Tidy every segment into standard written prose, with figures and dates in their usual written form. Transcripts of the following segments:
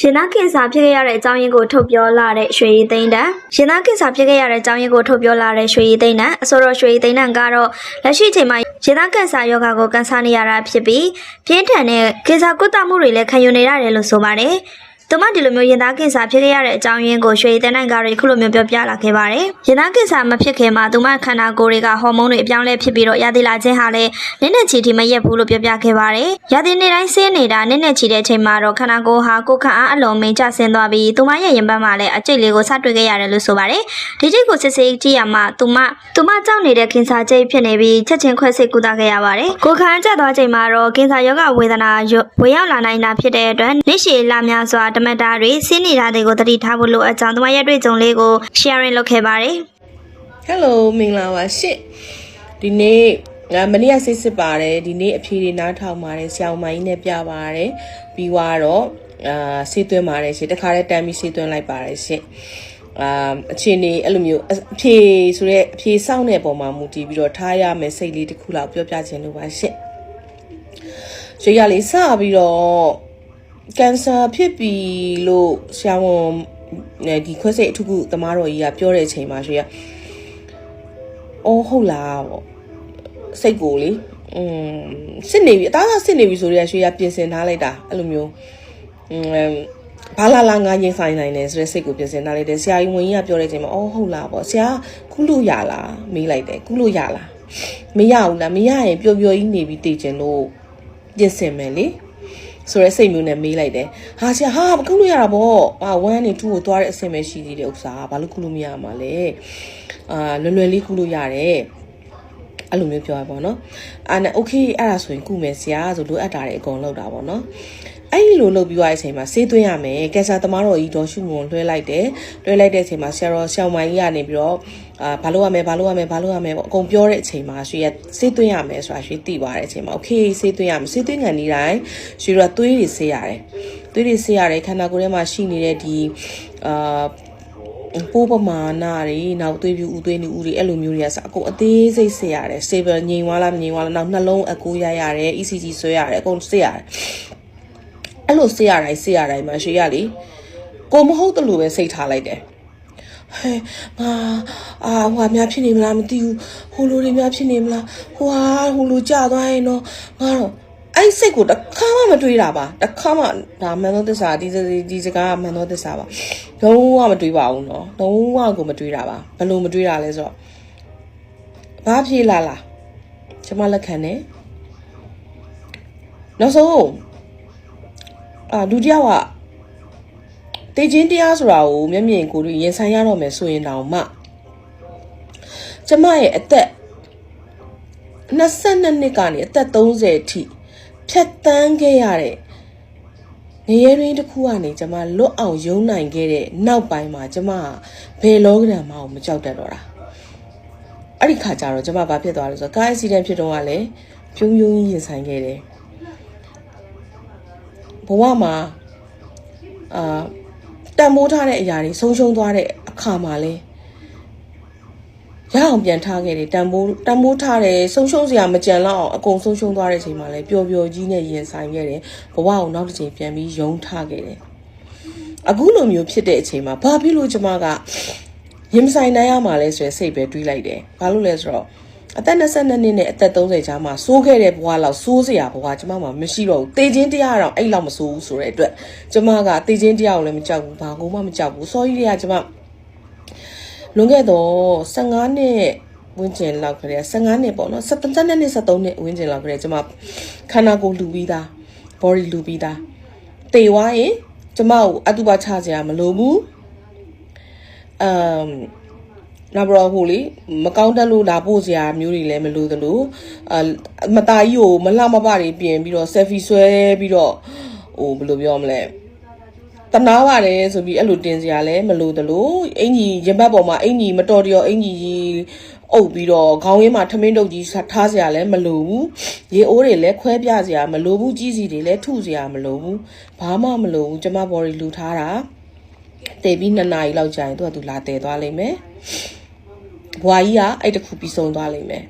ရှင်သားခင်စာဖြစ်ခဲ့ရတဲ့အကြောင်းရင်းကိုထုတ်ပြောလာတဲ့ရွှေရည်သိန်းတန်ရှင်သားခင်စာဖြစ်ခဲ့ရတဲ့အကြောင်းရင်းကိုထုတ်ပြောလာတဲ့ရွှေရည်သိန်းတန်အဆိုတော်ရွှေရည်သိန်းတန်ကတော့လက်ရှိချိန်မှာရှင်သားခင်စာယောဂါကိုကန်ဆာနေရတာဖြစ်ပြီးပြင်းထန်တဲ့ခင်စာကုသမှုတွေလည်းခံယူနေရတယ်လို့ဆိုပါတယ်သူမဒီလိုမျိုးရင်သားကင်ဆာဖြစ်ခဲ့ရတဲ့အကြောင်းရင်းကိုရွှေသိန်းနိုင်ကရီခုလိုမျိုးပြောပြလာခဲ့ပါတယ်။ရင်သားကင်ဆာမဖြစ်ခင်မှာသူမခန္ဓာကိုယ်တွေကဟော်မုန်းတွေအပြောင်းလဲဖြစ်ပြီးတော့ရာသီလာခြင်းဟာလည်းနည်းနည်းချီထိမရက်ဘူးလို့ပြောပြခဲ့ပါတယ်။ရာသီနေ့တိုင်းဆင်းနေတာနည်းနည်းချီတဲ့အချိန်မှာတော့ခန္ဓာကိုယ်ဟာကိုယ်ခံအားအလုံးမင်းကျဆင်းသွားပြီးသူမရဲ့ရင်ဘတ်မှာလည်းအကျိတ်လေးကိုစတွေ့ခဲ့ရတယ်လို့ဆိုပါတယ်။ဒီကျိတ်ကိုစစ်ဆေးကြည့်ရမှာသူမကြောက်နေတဲ့ကင်ဆာကျိတ်ဖြစ်နေပြီးချက်ချင်းခွဲစိတ်ကုသခဲ့ရပါတယ်။ကိုယ်ခံအားကျသွားချိန်မှာတော့ကင်ဆာယောဂဝေဒနာဝင်ရောက်လာနိုင်တာဖြစ်တဲ့အတွက်နေ့ရှည်လများစွာဓမ္မတာတွေနေတာတွေကိုတတိထားဖို့လိုအပ်ကြောင်းသူမရဲ့တွေ့ကြုံလေးကို sharing လုပ်ခဲ့ပါတယ်။ Hello မင်္ဂလာပါရှင့်ဒီနေ့မနေ့ကစိတ်စစ်ပါတယ်ဒီနေ့အဖြေတွေနားထောင်ပါတယ်ဆရာမကြီးနဲ့ပြပါတယ်ပြီးတော့ဆေးသွင်းပါတယ်ရှင့်တခါတည်းတမ်းပြီးဆေးသွင်းလိုက်ပါတယ်ရှင့်အခြေအနေအဲ့လိုမျိုးအဖြေဆိုရဲအဖြေစောင့်တဲ့ပုံမှာမူတည်ပြီးတော့ထားရမယ်စိတ်လေးတစ်ခုလောက်ပြောပြခြင်းလို့ပါရှင့်ရွှေရလေးစပြီးတော့ကင်ဆာဖြစ်ပြီလို့ဆရာဝန်ဒီခွဲစိတ်အထုခုသမားတော်ကြီးကပြောတဲ့အချိန်မှာရွှေရအော်ဟုတ်လားပေါ့စိတ်ကိုလေစစ်နေပြီအသားကစစ်နေပြီဆိုတော့ရွှေရပြင်ဆင်ထားလိုက်တာအဲ့လိုမျိုးဘာလာငါရင်ဆိုင်နိုင်တယ်ဆိုတဲ့စိတ်ကိုပြင်ဆင်ထားလိုက်တယ်ဆရာကြီးဝန်ကြီးကပြောတဲ့အချိန်မှာအော်ဟုတ်လားပေါ့ဆရာခုလို့ရလားမေးလိုက်တယ်ခုလို့ရလားမရဘူးလားမရရင်ပျော်ပျော်ကြီးနေပြီးတည်ကျင်လို့ပြင်ဆင်မယ်လေဆိုရဲစိတ်မျိုးနဲ့မေးလိုက်တယ်ဟာဆရာဟာမခုလို့ရတာပေါ့1နဲ့2ကိုသွားတဲ့အဆင့်ပဲရှိသေးတယ်ဥစ္စာဘာလို့ခုလို့မရမှာလဲလွယ်လေးခုလို့ရတယ်အဲ့လိုမျိုးပြောရပါတော့နဲ့ okay အဲ့ဒါဆိုရင်ကုမယ်ဆရာဆိုလိုအပ်တာတွေအကုန်လောက်တာပေါ့နော်အဲ့ဒီလိုလုပ်ပြီးသွားတဲ့အချိန်မှာဆေးသွင်းရမယ်ကင်ဆာသမားတော်ကြီးဒေါ်ရှုမွန်လွှဲလိုက်တဲ့အချိန်မှာဆရာတော်ရှောင်းမိုင်းကြီးကနေပြီးတော့ဘာလို့ရမယ်ပေါ့အကုန်ပြောတဲ့အချိန်မှာရွှေရဆေးသွင်းရမယ်ဆိုတာရွှေသိသွားတဲ့အချိန်မှာ okay ဆေးသွင်းရမယ်ဆေးသွင်းခံနေတိုင်းရွှေတို့ကသွေးတွေဆေးရတယ်ခန္ဓာကိုယ်ထဲမှာရှိနေတဲ့ဒီပိုးပမာဏတွေနောက်သွေးပြူဦးသွေးနူဦးတွေအဲ့လိုမျိုးတွေကစအကုန်အသေးစိတ်ဆေးရတယ် stable ငြိမ်သွားလားမငြိမ်သွားလားနောက်နှလုံးအကူရရတယ် ECG ဆွဲရတယ်အကုန်ဆေးရတယ်အဲ့လိုဆေးရတိုင်းမှာရွှေရလေကိုမဟုတ်တလို့ပဲစိတ်ထားလိုက်တယ်ဟဲ့ဟိုများဖြစ်နေမလားမသိဘူးဟိုလိုတွေများဖြစ်နေမလားဟိုလိုကြာသွားရင်တော့ငါတော့အဲ့စိတ်ကိုတစ်ခါမှမတွေးတာပါတစ်ခါမှဒါမှန်သောသစ္စာဒီစကားကမှန်သောသစ္စာပါလုံးဝမတွေးပါဘူးနော်လုံးဝကိုမတွေးတာပါဘယ်လိုမတွေးတာလဲဆိုတော့ဘာဖြစ်လာကျွန်မလက်ခံတယ်နောက်ဆုံးလူတယောက်ကတေချင်းတရားဆိုတာကိုမျက်မြင်ကိုယ်တွေရင်ဆိုင်ရတော့မယ်ဆိုရင်တောင်မှကျမရဲ့အသက်22နှစ်ကနေအသက်30အထိဖြတ်တန်းခဲ့ရတဲ့နေရင်းတစ်ခုကနေကျမလွတ်အောင်ယုံနိုင်ခဲ့တဲ့နောက်ပိုင်းမှာကျမဘယ်လောကဓာတ်မှမကြောက်တတ်တော့တာအဲ့ဒီခါကျတော့ကျမဘာဖြစ်သွားလဲဆိုတော့ကားအက်ဆီဒန့်ဖြစ်တော့ကလည်းပြုံးကြီးရင်ဆိုင်ခဲ့တယ်ဘဝမှာတန်မိုးထားတဲ့အရာတွေဆုံးရှုံးသွားတဲ့အခါမှာလဲရအောင်ပြန်ထားခဲ့တယ်တန်မိုးထားတယ်ဆုံးရှုံးစရာမကြံတော့အောင်အကုန်ဆုံးရှုံးသွားတဲ့အချိန်မှာလဲပျော်ပျော်ကြီးနဲ့ရင်ဆိုင်ခဲ့တယ်ဘဝကိုနောက်တစ်ချိန်ပြန်ပြီးယုံထားခဲ့တယ်အခုလိုမျိုးဖြစ်တဲ့အချိန်မှာဘာဖြစ်လို့ကျမကရင်ဆိုင်နိုင်ရမှာလဲဆိုရယ်စိတ်ပဲတွေးလိုက်တယ်ဘာလို့လဲဆိုတော့အသက်22နှစ်နဲ့အသက်30ကြားမှာစိုးခဲ့တဲ့ဘဝလောက်စိုးစရာဘဝကျမမှာမရှိတော့ဘူးတေချင်းတရားတော့အဲ့လောက်မစိုးဘူးဆိုတဲ့အတွက်ကျမကတေချင်းတရားကိုလည်းမကြောက်ဘူးဘာကိုမှမကြောက်ဘူးစောကြီးတွေကကျမလွန်ခဲ့တော့15နှစ်ဝန်းကျင်လောက်ကလေး15နှစ်ပေါ့နော်17နှစ်13နှစ်ဝန်းကျင်လောက်ကလေးကျမခန္ဓာကိုယ်လူပြီးသား body လူပြီးသားတေဝါရင်ကျမကိုအတုပချစရာမလိုဘူးနောက်တော့ဟိုလေမကောင်းတက်လို့လာပို့စရာမျိုးတွေလည်းမလိုသလိုမตาကြီးကိုမလှမပတွေပြင်ပြီးတော့ selfie ဆွဲပြီးတော့ဟိုဘယ်လိုပြောမလဲတနာပါတယ်ဆိုပြီးအဲ့လိုတင်စရာလည်းမလိုသလိုအင်ကြီးရင်ဘတ်ပေါ်မှာအင်ကြီးမတော်တရောအင်ကြီးအုပ်ပြီးတော့ခေါင်းရင်းမှာထမင်းတုပ်ကြီးထားစရာလည်းမလိုဘူးရေအိုးတွေလည်းခွဲပြစရာမလိုဘူးကြီးစီတွေလည်းထုစရာမလိုဘူးဘာမှမလိုဘူးကျမ body လူထားတာတည်ပြီး2နာရီလောက်ကြာရင်သူကလာတည်သွားလိမ့်မယ်ဘွာကြီးကအဲ့တခုပြီးဆုံးသွားလိမ့်မယ်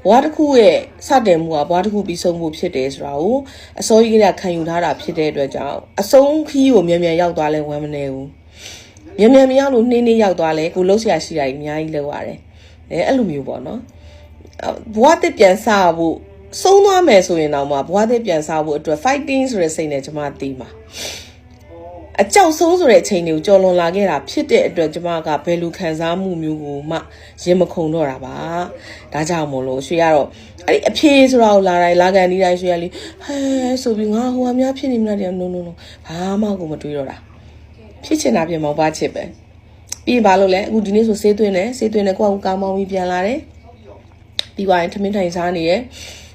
ဘွားတစ်ခုရဲ့စတင်မှုကဘွားတစ်ခုပြီးဆုံးမှုဖြစ်တယ်ဆိုတာကိုအစိုးရကခံယူထားတာဖြစ်တဲ့အတွက်ကြောင့်အဆုံးခီးကိုမြန်မြန်ရောက်သွားလဲဝမ်းမနေဘူးမြန်မြန်မရောက်လို့နှင်းနှင်းရောက်သွားလဲကိုလှုပ်ရှားရှိတာကြီးအများကြီးလောက်ရတယ်အဲ့လိုမျိုးပေါ့နော်ဘွားတစ်ပြန်စားဖို့ဆုံးသွားမယ်ဆိုရင်တော့မှဘွားတစ်ပြန်စားဖို့အတွက် fighting ဆိုတဲ့စိတ်နဲ့ကျွန်မတီးမှာအကြောက်ဆုံးဆိုတဲ့အချိန်တွေကိုကြော်လွန်လာခဲ့တာဖြစ်တဲ့အတွက်ကျွန်မကဘယ်လိုခံစားမှုမျိုးကိုမှရင်မခုန်တော့တာပါဒါကြောင့်မို့လို့ရွှေကတော့အဲ့ဒီအဖြေဆိုတာကိုလာတိုင်းလာကန်ဒီတိုင်းရွှေရလေးဟဲဆိုပြီးငါဟိုအများဖြစ်နေမလားတဲ့ no ဘာမှကိုမတွေးတော့တာဖြစ်ချင်တာပြင်မောပါချစ်ပဲပြီးရင်ဘာလို့လဲအခုဒီနေ့ဆိုဆေးသွင်းတယ်ကိုယ့်အကူကားမောင်းပြီးပြန်လာတယ်ပြီးသွားရင်ထမင်းထိုင်စားနေရယ်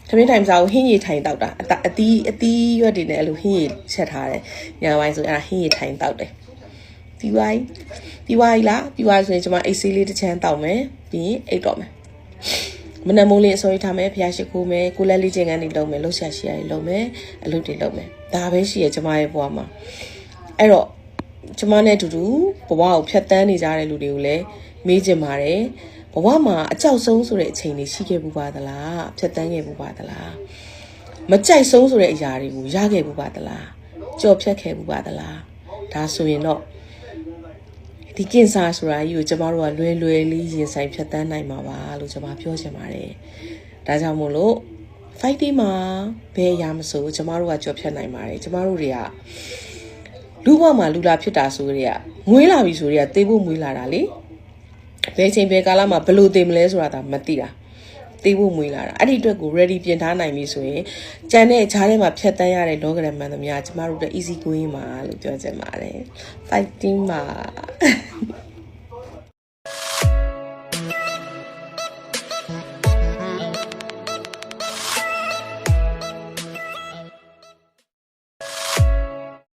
ထမင်းထိုင်စားကိုဟင်းရည်ထိုင်တောက်တာအသီးရွက်တွေနဲ့အဲ့လိုဟင်းရည်ချက်ထားတယ်ညာပိုင်းဆိုအဲ့ဒါဟင်းရည်ထိုင်တောက်တယ်ပြီးသွားလားပြီးသွားဆိုရင်ကျွန်မအိတ်ဆေးလေးတစ်ချမ်းတောက်မယ်ပြီးရင်အိတ်တော့မယ်မနက်မိုးလေးအစောကြီးထားမယ်ဖျားရှိခိုးမယ်ကိုလက်လေးချင်းကန်တွေလုပ်မယ်လှုပ်ရှားရှိရတယ်လုပ်မယ်အလုပ်တွေလုပ်မယ်ဒါပဲရှိရကျွန်မရဲ့ဘဝမှာအဲ့တော့ကျွန်မနဲ့အတူတူဘဝကိုဖြတ်တန်းနေကြတဲ့လူတွေကိုလည်းမေးချင်ပါတယ်ဘဝမှာအကြောက်ဆုံးဆိုတဲ့အချိန်တွေရှိခဲ့ဘူးပါသလားဖြတ်တန်းခဲ့ဘူးပါသလားမကြိုက်ဆုံးဆိုတဲ့အရာတွေကိုရခဲ့ဘူးပါသလားကြော်ဖြတ်ခဲ့ဘူးပါသလားဒါဆိုရင်တော့ဒီကင်ဆာဆိုတာကြီးကိုကျမတို့ကလွယ်လေးရင်ဆိုင်ဖြတ်တန်းနိုင်မှာပါလို့ကျွန်မပြောချင်ပါတယ်ဒါကြောင့်မို့လို့ fighting မှာဘယ်အရာမဆိုကျမတို့ကကြော်ဖြတ်နိုင်ပါတယ်ကျမတို့တွေကလူ့ဘဝမှာလူလာဖြစ်တာဆိုတွေကမွေးလာပြီဆိုတွေကတေးဖို့မွေးလာတာလေဘယ်ချိန်ဘယ်ကာလမှာဘယ်လိုတေးမလဲဆိုတာဒါမသိတာတေးဖို့မွေးလာတာအဲ့ဒီအတွက်ကို ready ပြင်ထားနိုင်ပြီဆိုရင်ကြံတဲ့ဈားထဲမှာဖြတ်တန်းရတဲ့လောကရမှန်သမျှကျမတို့တို့ easy going မှာလို့ပြောချင်ပါတယ် fighting မှာ